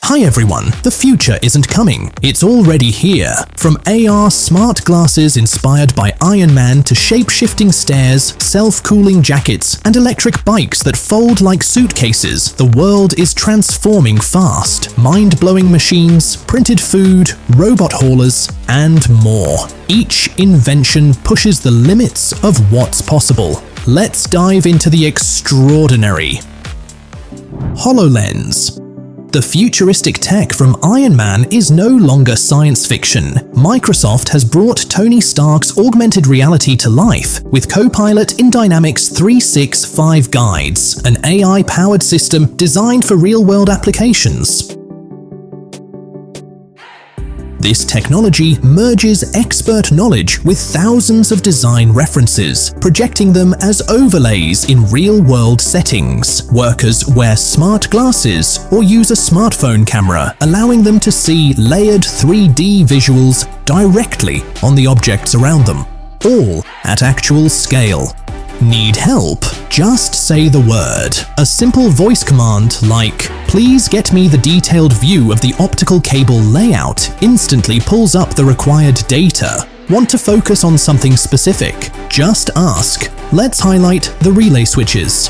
Hi everyone, the future isn't coming, it's already here. From AR smart glasses inspired by Iron Man to shape-shifting stairs, self-cooling jackets, and electric bikes that fold like suitcases, the world is transforming fast. Mind-blowing machines, printed food, robot haulers, and more. Each invention pushes the limits of what's possible. Let's dive into the extraordinary. HoloLens. The futuristic tech from Iron Man is no longer science fiction. Microsoft has brought Tony Stark's augmented reality to life with Copilot in Dynamics 365 Guides, an AI-powered system designed for real-world applications. This technology merges expert knowledge with thousands of design references, projecting them as overlays in real-world settings. Workers wear smart glasses or use a smartphone camera, allowing them to see layered 3D visuals directly on the objects around them, all at actual scale. Need help? Just say the word. A simple voice command like, "Please get me the detailed view of the optical cable layout," instantly pulls up the required data. Want to focus on something specific? Just ask. Let's highlight the relay switches.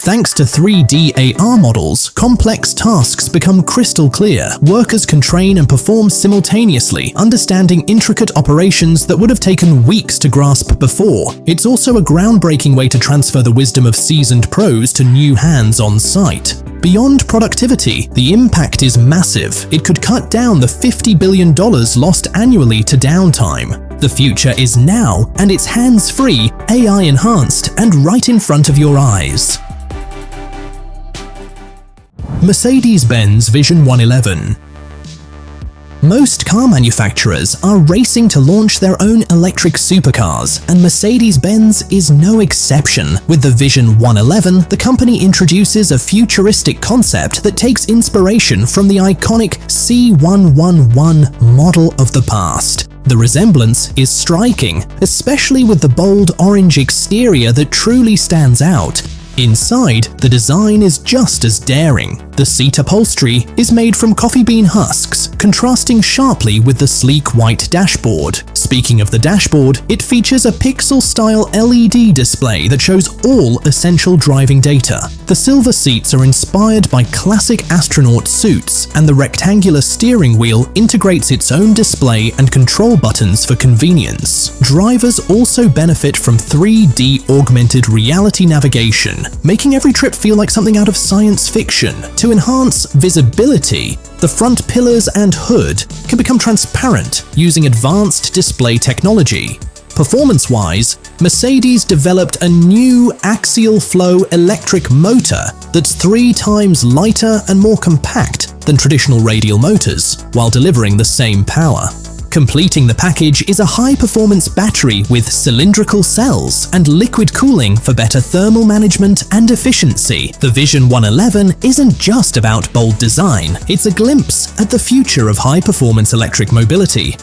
Thanks to 3D AR models, complex tasks become crystal clear. Workers can train and perform simultaneously, understanding intricate operations that would have taken weeks to grasp before. It's also a groundbreaking way to transfer the wisdom of seasoned pros to new hands on site. Beyond productivity, the impact is massive. It could cut down the $50 billion lost annually to downtime. The future is now, and it's hands-free, AI-enhanced, and right in front of your eyes. Mercedes-Benz Vision 111. Most car manufacturers are racing to launch their own electric supercars, and Mercedes-Benz is no exception. With the Vision 111, the company introduces a futuristic concept that takes inspiration from the iconic C111 model of the past. The resemblance is striking, especially with the bold orange exterior that truly stands out. Inside, the design is just as daring. The seat upholstery is made from coffee bean husks, contrasting sharply with the sleek white dashboard. Speaking of the dashboard, it features a pixel-style LED display that shows all essential driving data. The silver seats are inspired by classic astronaut suits, and the rectangular steering wheel integrates its own display and control buttons for convenience. Drivers also benefit from 3D augmented reality navigation, making every trip feel like something out of science fiction. To enhance visibility, the front pillars and hood can become transparent using advanced display technology. Performance-wise, Mercedes developed a new axial flow electric motor that's 3 times lighter and more compact than traditional radial motors, while delivering the same power. Completing the package is a high-performance battery with cylindrical cells and liquid cooling for better thermal management and efficiency. The Vision 111 isn't just about bold design, it's a glimpse at the future of high-performance electric mobility.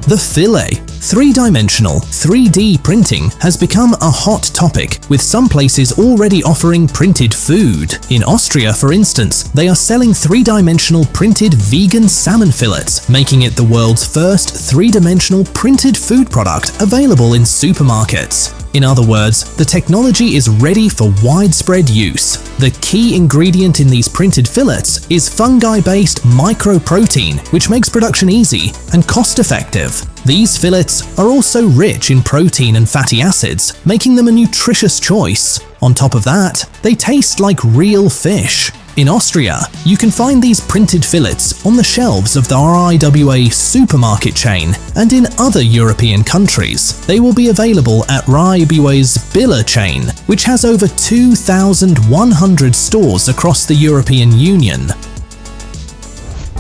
The Fillet. 3-dimensional 3D printing has become a hot topic, with some places already offering printed food. In Austria, for instance, they are selling 3-dimensional printed vegan salmon fillets, making it the world's first 3-dimensional printed food product available in supermarkets. In other words, the technology is ready for widespread use. The key ingredient in these printed fillets is fungi-based microprotein, which makes production easy and cost-effective. These fillets are also rich in protein and fatty acids, making them a nutritious choice. On top of that, they taste like real fish. In Austria, you can find these printed fillets on the shelves of the RIWA supermarket chain, and in other European countries, they will be available at RIWA's Billa chain, which has over 2,100 stores across the European Union.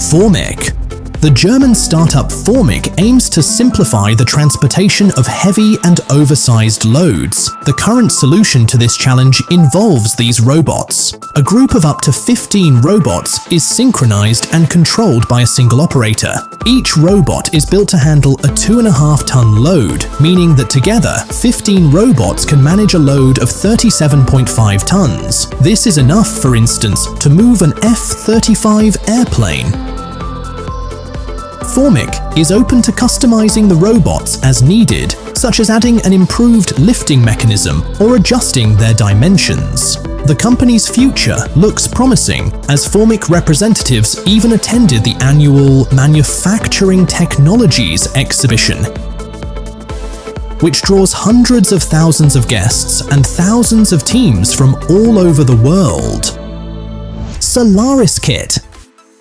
Formic. The German startup Formic aims to simplify the transportation of heavy and oversized loads. The current solution to this challenge involves these robots. A group of up to 15 robots is synchronized and controlled by a single operator. Each robot is built to handle a 2.5-ton load, meaning that together, 15 robots can manage a load of 37.5 tons. This is enough, for instance, to move an F-35 airplane. Formic is open to customizing the robots as needed, such as adding an improved lifting mechanism or adjusting their dimensions. The company's future looks promising, as Formic representatives even attended the annual Manufacturing Technologies exhibition, which draws hundreds of thousands of guests and thousands of teams from all over the world. Solaris Kit.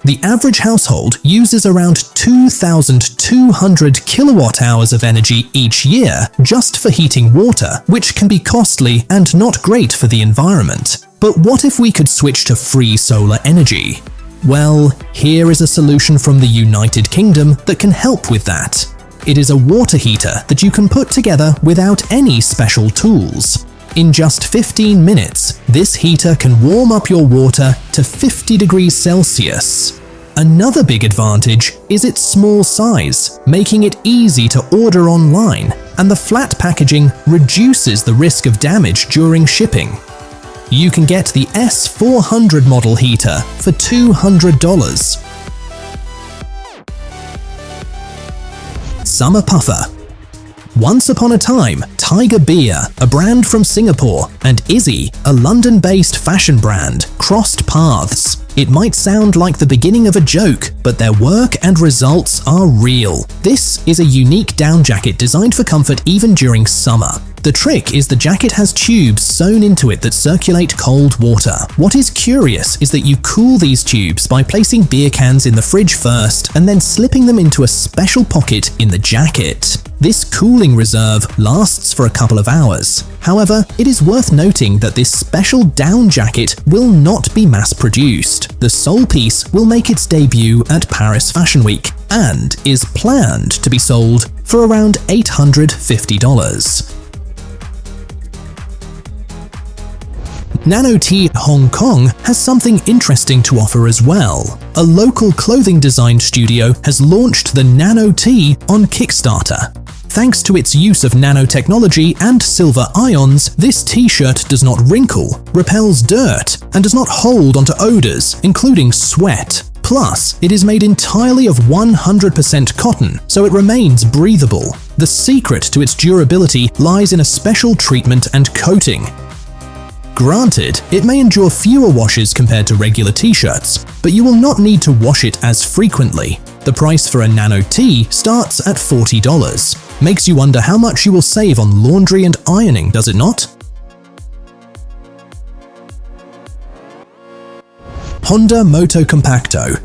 The average household uses around 2,200 kilowatt-hours of energy each year just for heating water, which can be costly and not great for the environment. But what if we could switch to free solar energy? Well, here is a solution from the United Kingdom that can help with that. It is a water heater that you can put together without any special tools. In just 15 minutes, this heater can warm up your water to 50 degrees Celsius. Another big advantage is its small size, making it easy to order online, and the flat packaging reduces the risk of damage during shipping. You can get the S400 model heater for $200. Summer Puffer. Once upon a time, Tiger Beer, a brand from Singapore, and Izzy, a London-based fashion brand, crossed paths. It might sound like the beginning of a joke, but their work and results are real. This is a unique down jacket designed for comfort even during summer. The trick is the jacket has tubes sewn into it that circulate cold water. What is curious is that you cool these tubes by placing beer cans in the fridge first and then slipping them into a special pocket in the jacket. This cooling reserve lasts for a couple of hours. However, it is worth noting that this special down jacket will not be mass-produced. The sole piece will make its debut at Paris Fashion Week and is planned to be sold for around $850. Nano T Hong Kong has something interesting to offer as well. A local clothing design studio has launched the Nano T on Kickstarter. Thanks to its use of nanotechnology and silver ions, this t-shirt does not wrinkle, repels dirt, and does not hold onto odors, including sweat. Plus, it is made entirely of 100% cotton, so it remains breathable. The secret to its durability lies in a special treatment and coating. Granted, it may endure fewer washes compared to regular t-shirts, but you will not need to wash it as frequently. The price for a Nano T starts at $40. Makes you wonder how much you will save on laundry and ironing, does it not? Honda Moto Compacto.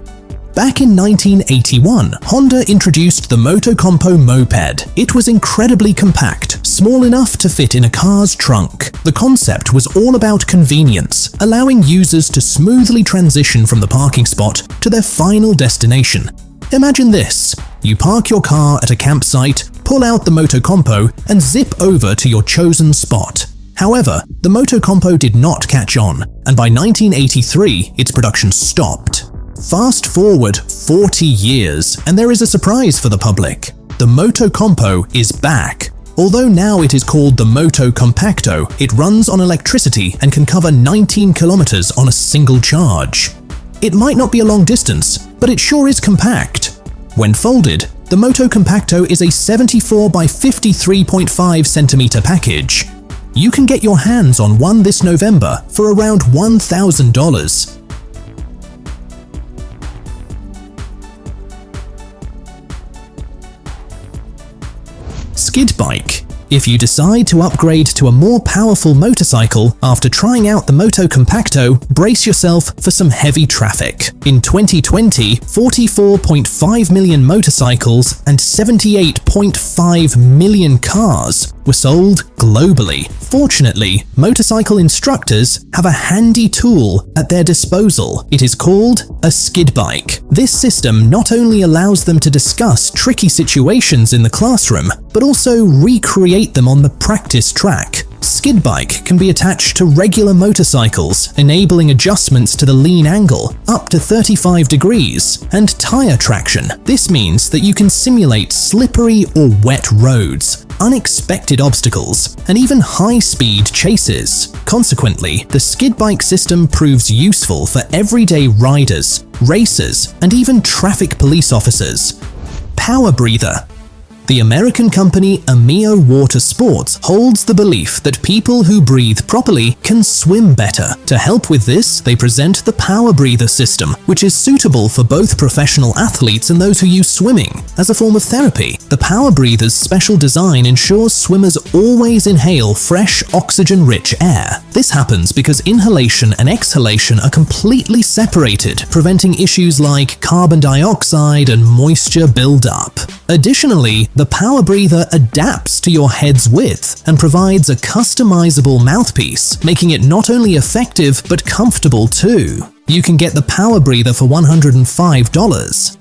Back in 1981, Honda introduced the Moto Compo moped. It was incredibly compact, small enough to fit in a car's trunk. The concept was all about convenience, allowing users to smoothly transition from the parking spot to their final destination. Imagine this: you park your car at a campsite, pull out the Moto Compo, and zip over to your chosen spot. However, the Moto Compo did not catch on, and by 1983, its production stopped. Fast forward 40 years, and there is a surprise for the public. The Moto Compo is back. Although now it is called the Moto Compacto, it runs on electricity and can cover 19 kilometers on a single charge. It might not be a long distance, but it sure is compact. When folded, the Moto Compacto is a 74 by 53.5 centimeter package. You can get your hands on one this November for around $1,000. Skid bike. If you decide to upgrade to a more powerful motorcycle after trying out the Moto Compacto, brace yourself for some heavy traffic. In 2020, 44.5 million motorcycles and 78.5 million cars were sold globally. Fortunately, motorcycle instructors have a handy tool at their disposal. It is called a skid bike. This system not only allows them to discuss tricky situations in the classroom, but also recreate them on the practice track. Skid bike can be attached to regular motorcycles, enabling adjustments to the lean angle up to 35 degrees, and tire traction. This means that you can simulate slippery or wet roads, unexpected obstacles, and even high-speed chases. Consequently, the skid bike system proves useful for everyday riders, racers, and even traffic police officers. Power breather. The American company Amio Water Sports holds the belief that people who breathe properly can swim better. To help with this, they present the Power Breather system, which is suitable for both professional athletes and those who use swimming. As a form of therapy, the Power Breather's special design ensures swimmers always inhale fresh, oxygen-rich air. This happens because inhalation and exhalation are completely separated, preventing issues like carbon dioxide and moisture buildup. Additionally, the Power Breather adapts to your head's width and provides a customizable mouthpiece, making it not only effective but comfortable too. You can get the Power Breather for $105.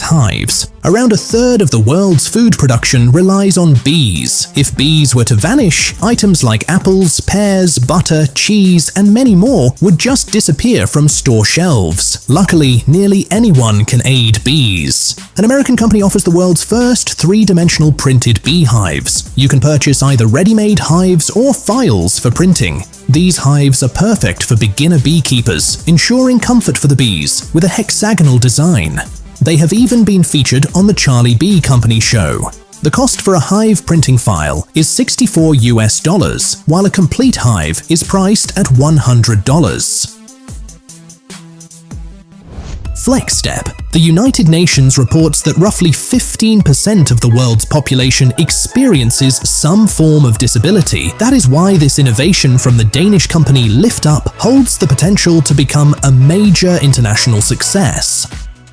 Hives. Around a third of the world's food production relies on bees. If bees were to vanish, items like apples, pears, butter, cheese, and many more would just disappear from store shelves. Luckily, nearly anyone can aid bees. An American company offers the world's first three-dimensional printed beehives. You can purchase either ready-made hives or files for printing. These hives are perfect for beginner beekeepers, ensuring comfort for the bees with a hexagonal design. They have even been featured on the Charlie Bee Company show. The cost for a hive printing file is $64 US, while a complete hive is priced at $100. Flexstep. The United Nations reports that roughly 15% of the world's population experiences some form of disability. That is why this innovation from the Danish company LiftUp holds the potential to become a major international success.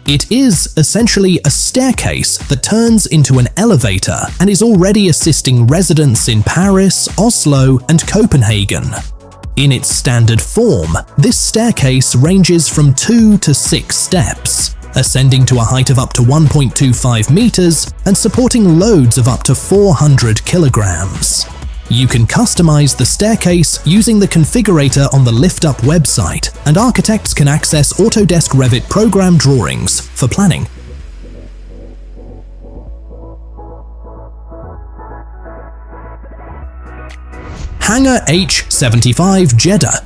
It is essentially a staircase that turns into an elevator and is already assisting residents in Paris, Oslo, and Copenhagen. In its standard form, this staircase ranges from 2 to 6 steps, ascending to a height of up to 1.25 meters and supporting loads of up to 400 kilograms. You can customize the staircase using the configurator on the LiftUp website, and architects can access Autodesk Revit program drawings for planning. Hangar H75 Jeda.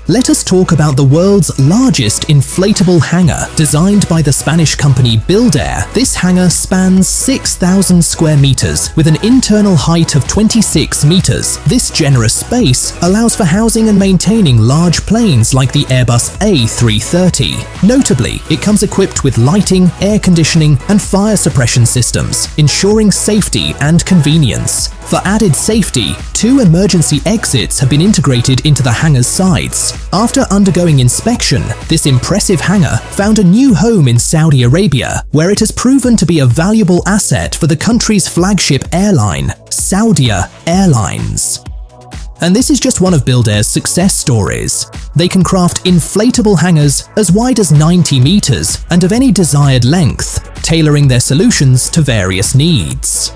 Let us talk about the world's largest inflatable hangar. Designed by the Spanish company Buildair, this hangar spans 6,000 square meters with an internal height of 26 meters. This generous space allows for housing and maintaining large planes like the Airbus A330. Notably, it comes equipped with lighting, air conditioning, and fire suppression systems, ensuring safety and convenience. For added safety, 2 emergency exits have been integrated into the hangar's sides. After undergoing inspection, this impressive hangar found a new home in Saudi Arabia, where it has proven to be a valuable asset for the country's flagship airline, Saudia Airlines. And this is just one of Buildair's success stories. They can craft inflatable hangars as wide as 90 meters and of any desired length, tailoring their solutions to various needs.